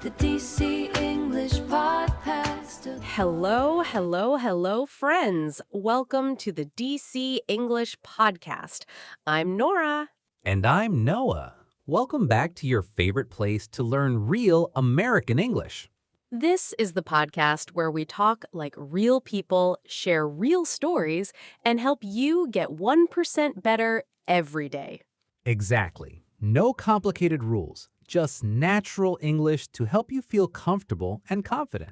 The DC English Podcast. Hello, friends. Welcome to the DC English Podcast. I'm Nora. And I'm Noah. Welcome back to your favorite place to learn real American English. This is the podcast where we talk like real people, share real stories, and help you get 1% better every day. Exactly. No complicated rules, just natural English to help you feel comfortable and confident.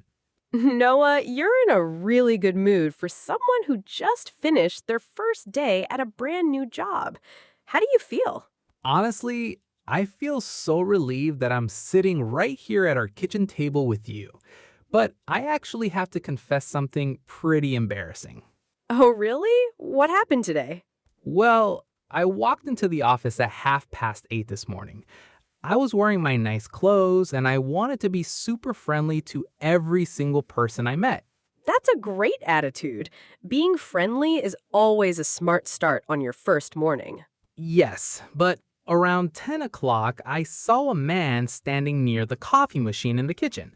Noah, you're in a really good mood for someone who just finished their first day at a brand new job. How do you feel? Honestly, I feel so relieved that I'm sitting right here at our kitchen table with you. But I actually have to confess something pretty embarrassing. Oh, really? What happened today? Well, I walked into the office at 8:30 this morning. I was wearing my nice clothes and I wanted to be super friendly to every single person I met. That's a great attitude. Being friendly is always a smart start on your first morning. Yes, but around 10 o'clock, I saw a man standing near the coffee machine in the kitchen.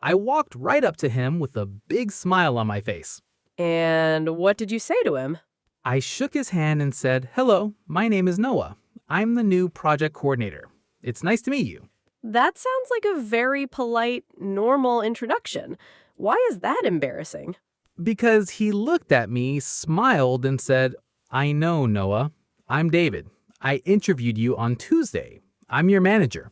I walked right up to him with a big smile on my face. And what did you say to him? I shook his hand and said, "Hello, my name is Noah. I'm the new project coordinator. It's nice to meet you." That sounds like a very polite, normal introduction. Why is that embarrassing? Because he looked at me, smiled, and said, "I know, Noah. I'm David. I interviewed you on Tuesday. I'm your manager."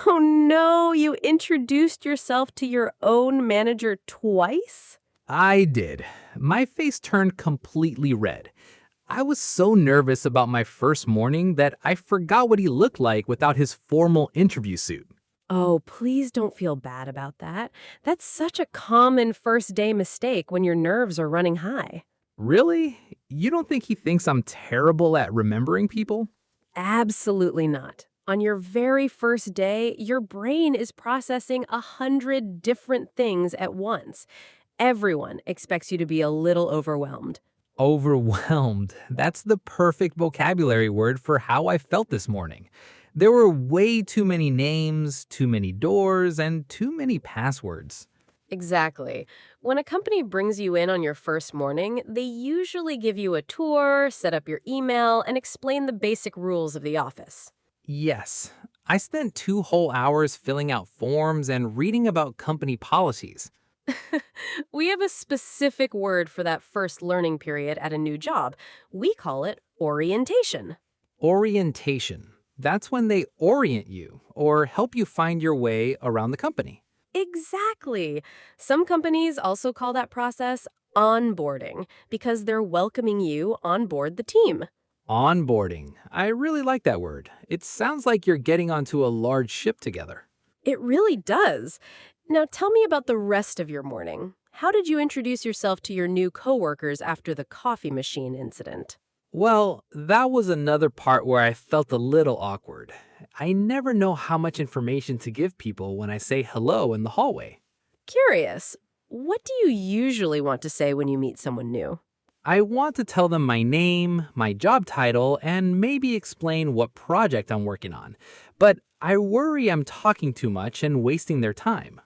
Oh no, you introduced yourself to your own manager twice? I did. My face turned completely red. I was so nervous about my first morning that I forgot what he looked like without his formal interview suit. Oh, please don't feel bad about that. That's such a common first day mistake when your nerves are running high. Really? You don't think he thinks I'm terrible at remembering people? Absolutely not. On your very first day, your brain is processing 100 different things at once. Everyone expects you to be a little overwhelmed. Overwhelmed. That's the perfect vocabulary word for how I felt this morning. There were way too many names, too many doors, and too many passwords. Exactly. When a company brings you in on your first morning, they usually give you a tour, set up your email, and explain the basic rules of the office. Yes, I spent 2 whole hours filling out forms and reading about company policies. We have a specific word for that first learning period at a new job. We call it orientation. Orientation. That's when they orient you or help you find your way around the company. Exactly. Some companies also call that process onboarding because they're welcoming you on board the team. Onboarding. I really like that word. It sounds like you're getting onto a large ship together. It really does. Now tell me about the rest of your morning. How did you introduce yourself to your new coworkers after the coffee machine incident? Well, that was another part where I felt a little awkward. I never know how much information to give people when I say hello in the hallway. Curious, what do you usually want to say when you meet someone new? I want to tell them my name, my job title, and maybe explain what project I'm working on. But I worry I'm talking too much and wasting their time.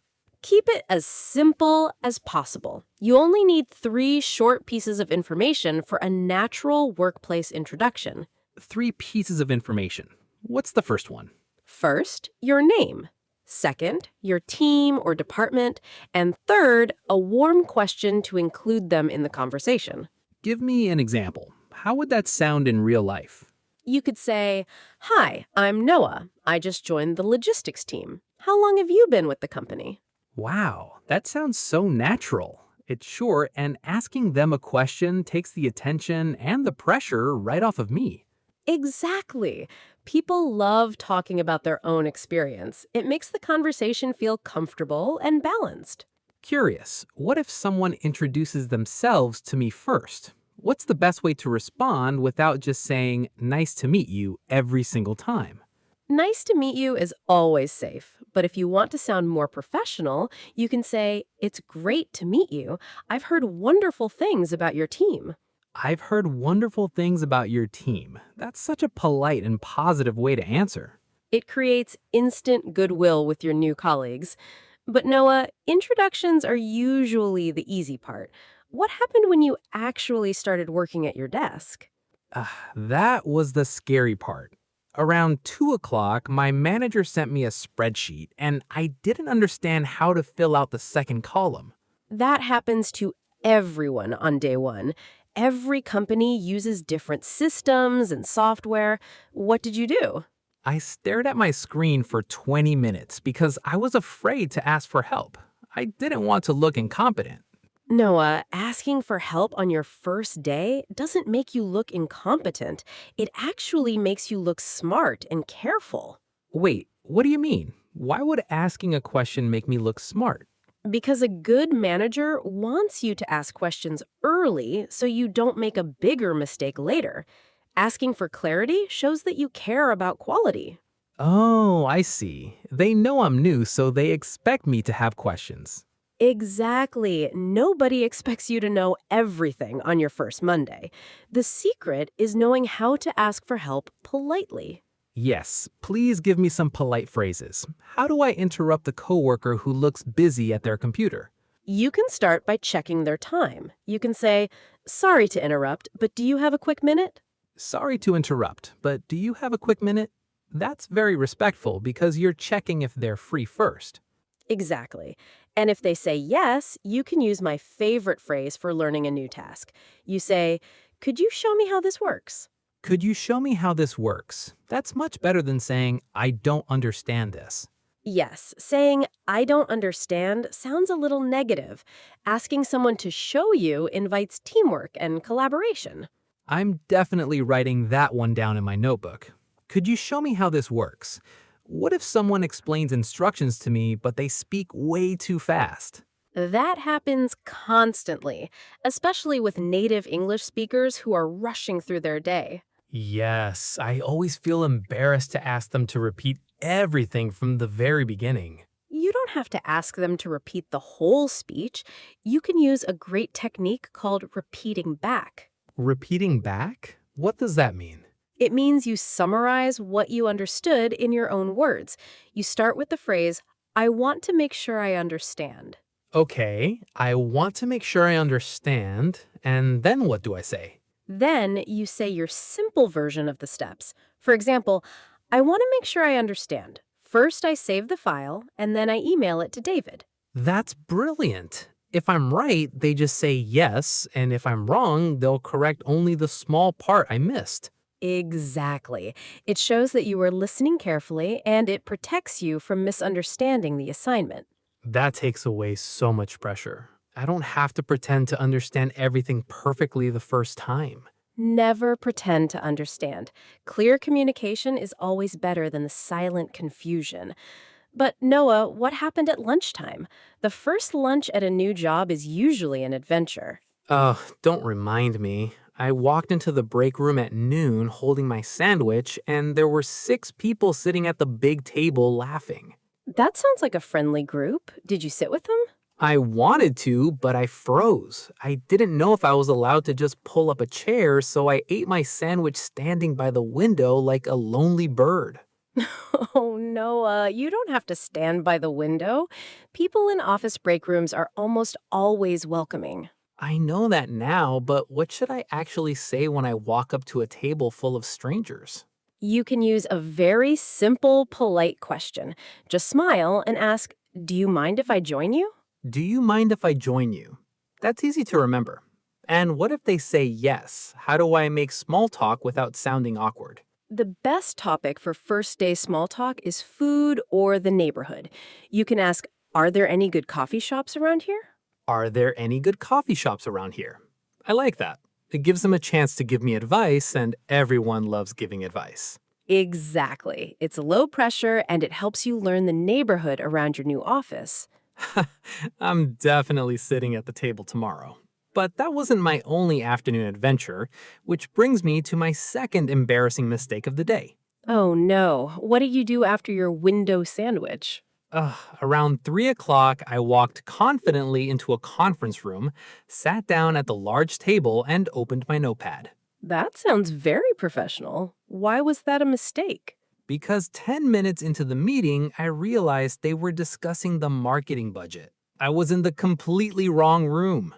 Keep it as simple as possible. You only need 3 short pieces of information for a natural workplace introduction. 3 pieces of information. What's the first one? First, your name. Second, your team or department. And third, a warm question to include them in the conversation. Give me an example. How would that sound in real life? You could say, "Hi, I'm Noah. I just joined the logistics team. How long have you been with the company?" Wow, that sounds so natural. It's short, and asking them a question takes the attention and the pressure right off of me. Exactly. People love talking about their own experience. It makes the conversation feel comfortable and balanced. Curious, what if someone introduces themselves to me first? What's the best way to respond without just saying, "Nice to meet you," every single time? Nice to meet you is always safe, but if you want to sound more professional, you can say, "It's great to meet you. I've heard wonderful things about your team." I've heard wonderful things about your team. That's such a polite and positive way to answer. It creates instant goodwill with your new colleagues. But Noah, introductions are usually the easy part. What happened when you actually started working at your desk? That was the scary part. Around 2 o'clock, my manager sent me a spreadsheet, and I didn't understand how to fill out the second column. That happens to everyone on day one. Every company uses different systems and software. What did you do? I stared at my screen for 20 minutes because I was afraid to ask for help. I didn't want to look incompetent. Noah, asking for help on your first day doesn't make you look incompetent. It actually makes you look smart and careful. Wait, what do you mean? Why would asking a question make me look smart? Because a good manager wants you to ask questions early so you don't make a bigger mistake later. Asking for clarity shows that you care about quality. Oh, I see. They know I'm new, so they expect me to have questions. Exactly. Nobody expects you to know everything on your first Monday. The secret is knowing how to ask for help politely. Yes, please give me some polite phrases. How do I interrupt a coworker who looks busy at their computer? You can start by checking their time. You can say, "Sorry to interrupt, but do you have a quick minute?" Sorry to interrupt, but do you have a quick minute? That's very respectful because you're checking if they're free first. Exactly. And if they say yes, you can use my favorite phrase for learning a new task. You say, "Could you show me how this works?" Could you show me how this works? That's much better than saying, I don't understand this. Yes, saying, "I don't understand" sounds a little negative. Asking someone to show you invites teamwork and collaboration. I'm definitely writing that one down in my notebook. Could you show me how this works? What if someone explains instructions to me, but they speak way too fast? That happens constantly, especially with native English speakers who are rushing through their day. Yes, I always feel embarrassed to ask them to repeat everything from the very beginning. You don't have to ask them to repeat the whole speech. You can use a great technique called repeating back. Repeating back? What does that mean? It means you summarize what you understood in your own words. You start with the phrase, "I want to make sure I understand." Okay, I want to make sure I understand, and then what do I say? Then you say your simple version of the steps. For example, "I want to make sure I understand. First, I save the file, and then I email it to David." That's brilliant. If I'm right, they just say yes, and if I'm wrong, they'll correct only the small part I missed. Exactly. It shows that you are listening carefully, and it protects you from misunderstanding the assignment. That takes away so much pressure. I don't have to pretend to understand everything perfectly the first time. Never pretend to understand. Clear communication is always better than the silent confusion. But Noah, what happened at lunchtime? The first lunch at a new job is usually an adventure. Oh, don't remind me. I walked into the break room at noon holding my sandwich, and there were 6 people sitting at the big table laughing. That sounds like a friendly group. Did you sit with them? I wanted to, but I froze. I didn't know if I was allowed to just pull up a chair, so I ate my sandwich standing by the window like a lonely bird. Oh, Noah, you don't have to stand by the window. People in office break rooms are almost always welcoming. I know that now, but what should I actually say when I walk up to a table full of strangers? You can use a very simple, polite question. Just smile and ask, "Do you mind if I join you?" Do you mind if I join you? That's easy to remember. And what if they say yes? How do I make small talk without sounding awkward? The best topic for first day small talk is food or the neighborhood. You can ask, "Are there any good coffee shops around here?" Are there any good coffee shops around here? I like that. It gives them a chance to give me advice, and everyone loves giving advice. Exactly. It's low pressure and it helps you learn the neighborhood around your new office. I'm definitely sitting at the table tomorrow. But that wasn't my only afternoon adventure, which brings me to my second embarrassing mistake of the day. Oh no, what did you do after your window sandwich? Around 3 o'clock, I walked confidently into a conference room, sat down at the large table, and opened my notepad. That sounds very professional. Why was that a mistake? because 10 minutes into the meeting, I realized they were discussing the marketing budget. I was in the completely wrong room.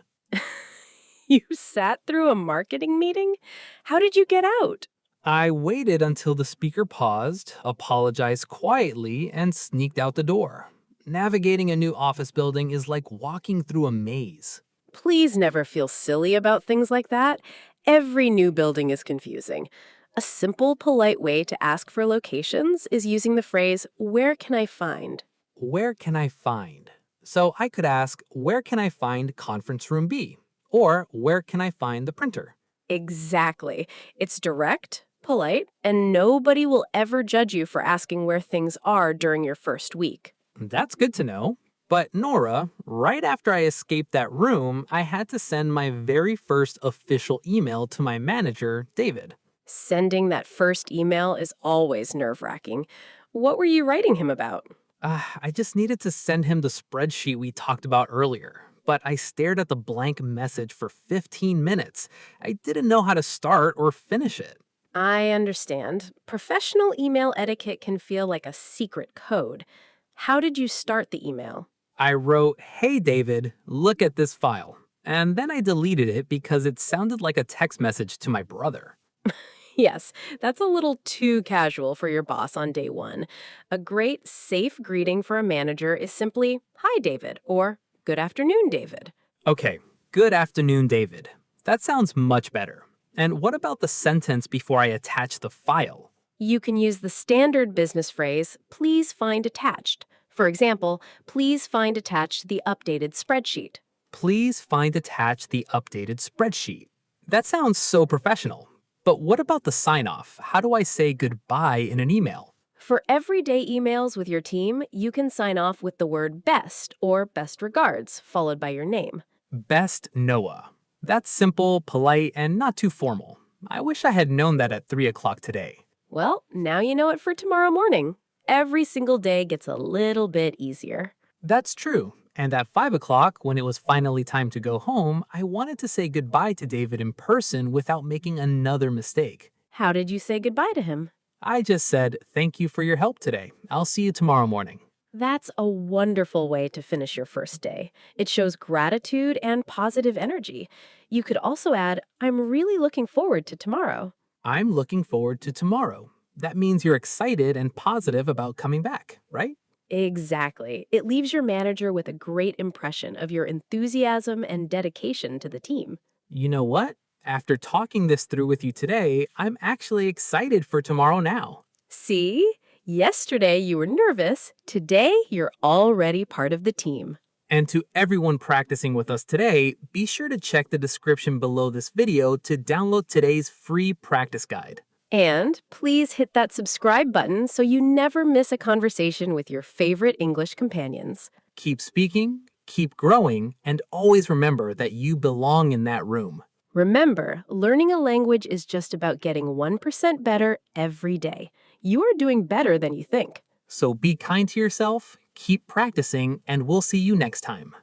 You sat through a marketing meeting? How did you get out? I waited until the speaker paused, apologized quietly, and sneaked out the door. Navigating a new office building is like walking through a maze. Please never feel silly about things like that. Every new building is confusing. A simple, polite way to ask for locations is using the phrase, "Where can I find?" Where can I find? So I could ask, where can I find conference room B? Or where can I find the printer? Exactly. It's direct, polite, and nobody will ever judge you for asking where things are during your first week. That's good to know. But Nora, right after I escaped that room, I had to send my very first official email to my manager, David. Sending that first email is always nerve-wracking. What were you writing him about? I just needed to send him the spreadsheet we talked about earlier, but I stared at the blank message for 15 minutes. I didn't know how to start or finish it. I understand. Professional email etiquette can feel like a secret code. How did you start the email? I wrote, "Hey David, look at this file." And then I deleted it because it sounded like a text message to my brother. Yes, that's a little too casual for your boss on day one. A great, safe greeting for a manager is simply, "Hi, David," or "Good afternoon, David." Okay, good afternoon, David. That sounds much better. And what about the sentence before I attach the file? You can use the standard business phrase, "Please find attached." For example, "Please find attached the updated spreadsheet." Please find attached the updated spreadsheet. That sounds so professional. But what about the sign off? How do I say goodbye in an email? For everyday emails with your team, you can sign off with the word "best" or "best regards," followed by your name. Best Noah. That's simple, polite, and not too formal. I wish I had known that at 3 o'clock today. Well, now you know it for tomorrow morning. Every single day gets a little bit easier. That's true. And at 5 o'clock, when it was finally time to go home, I wanted to say goodbye to David in person without making another mistake. How did you say goodbye to him? I just said, "Thank you for your help today. I'll see you tomorrow morning." That's a wonderful way to finish your first day. It shows gratitude and positive energy. You could also add, "I'm really looking forward to tomorrow." I'm looking forward to tomorrow. That means you're excited and positive about coming back, right? Exactly. It leaves your manager with a great impression of your enthusiasm and dedication to the team. You know what? After talking this through with you today, I'm actually excited for tomorrow now. See? Yesterday you were nervous. Today you're already part of the team. And to everyone practicing with us today, be sure to check the description below this video to download today's free practice guide. And please hit that subscribe button so you never miss a conversation with your favorite English companions. Keep speaking, keep growing, and always remember that you belong in that room. Remember, learning a language is just about getting 1% better every day. You are doing better than you think. So be kind to yourself, keep practicing, and we'll see you next time.